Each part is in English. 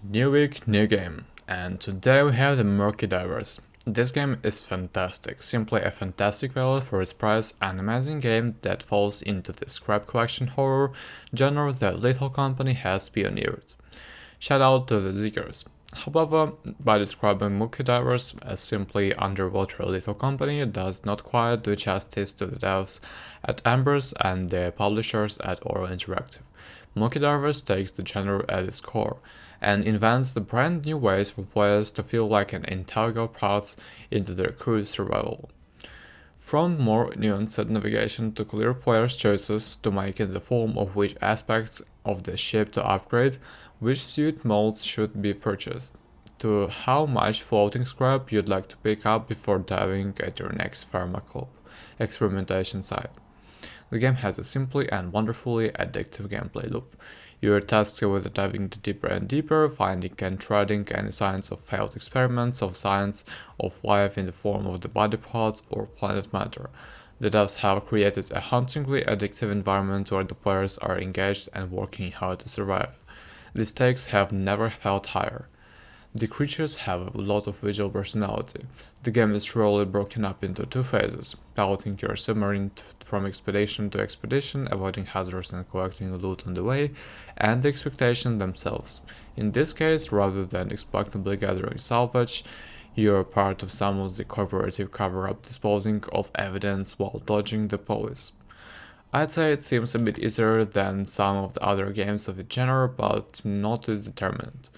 New week, new game, and today we have the Murky Divers. This game is fantastic, simply a fantastic value for its price, an amazing game that falls into the scrap collection horror genre that Little Company has pioneered. Shout out to the Ziggers. However, by describing Murky Divers as simply underwater Little Company does not quite do justice to the devs at Embers and the publishers at Oro Interactive. Murky Divers takes the genre at its core and invents the brand new ways for players to feel like an integral part into their crew's survival. From more nuanced navigation to clear players' choices to make in the form of which aspects of the ship to upgrade, which suit molds should be purchased, to how much floating scrap you'd like to pick up before diving at your next pharmacop experimentation site. The game has a simply and wonderfully addictive gameplay loop. You are tasked with diving deeper and deeper, finding and treading any signs of failed experiments of science of life in the form of the body parts or planet matter. The devs have created a hauntingly addictive environment where the players are engaged and working hard to survive. The stakes have never felt higher. The creatures have a lot of visual personality. The game is truly broken up into two phases: piloting your submarine from expedition to expedition, avoiding hazards and collecting loot on the way, and the expectations themselves. In this case, rather than expectantly gathering salvage, you're part of some of the corporative cover-up disposing of evidence while dodging the police. I'd say it seems a bit easier than some of the other games of the genre, but not as determined.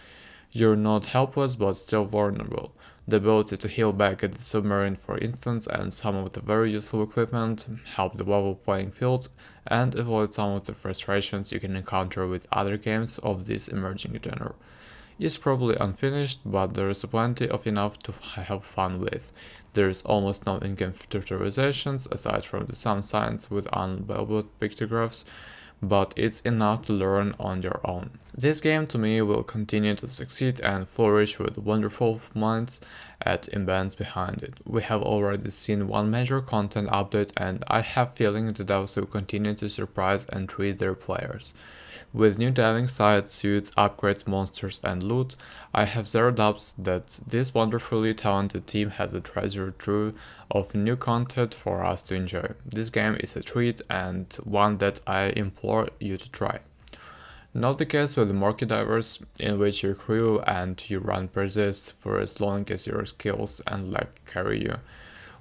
You're not helpless but still vulnerable. The ability to heal back at the submarine, for instance, and some of the very useful equipment help the level playing field and avoid some of the frustrations you can encounter with other games of this emerging genre. It's probably unfinished, but there is plenty of enough to have fun with. There is almost no in-game tutorializations aside from the some signs with unlabeled pictographs, but it's enough to learn on your own. This game to me will continue to succeed and flourish with wonderful minds at invents behind it. We have already seen one major content update and I have feeling the devs will continue to surprise and treat their players. With new diving sites, suits, upgrades, monsters and loot, I have zero doubts that this wonderfully talented team has a treasure trove of new content for us to enjoy. This game is a treat and one that I implore you to try. Not the case with the Murky Divers, in which your crew and you run persist for as long as your skills and luck carry you.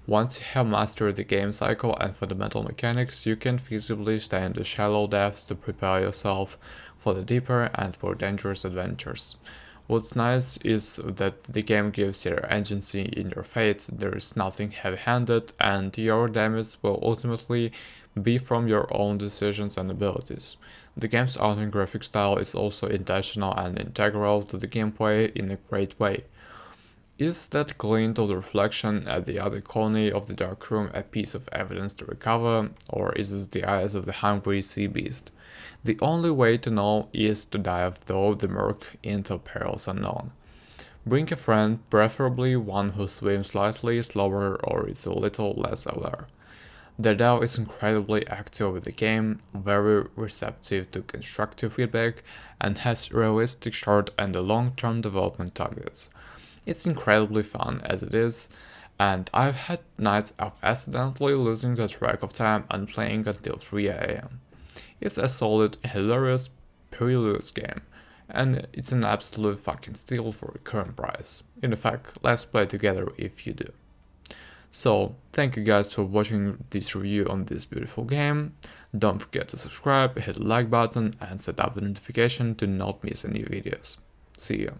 Once you have mastered the game cycle and fundamental mechanics, you can feasibly stay in the shallow depths to prepare yourself for the deeper and more dangerous adventures. What's nice is that the game gives you agency in your fate. There is nothing heavy-handed and your damage will ultimately be from your own decisions and abilities. The game's own graphic style is also intentional and integral to the gameplay in a great way. Is that glint of the reflection at the other corner of the dark room a piece of evidence to recover, or is it the eyes of the hungry sea beast? The only way to know is to dive through the murk into perils unknown. Bring a friend, preferably one who swims slightly slower or is a little less aware. The dev is incredibly active with the game, very receptive to constructive feedback, and has realistic short and long-term development targets. It's incredibly fun as it is, and I've had nights of accidentally losing the track of time and playing until 3 AM. It's a solid, hilarious, perilous game, and it's an absolute fucking steal for the current price. In fact, let's play together if you do. So, thank you guys for watching this review on this beautiful game. Don't forget to subscribe, hit the like button and set up the notification to not miss any videos. See you.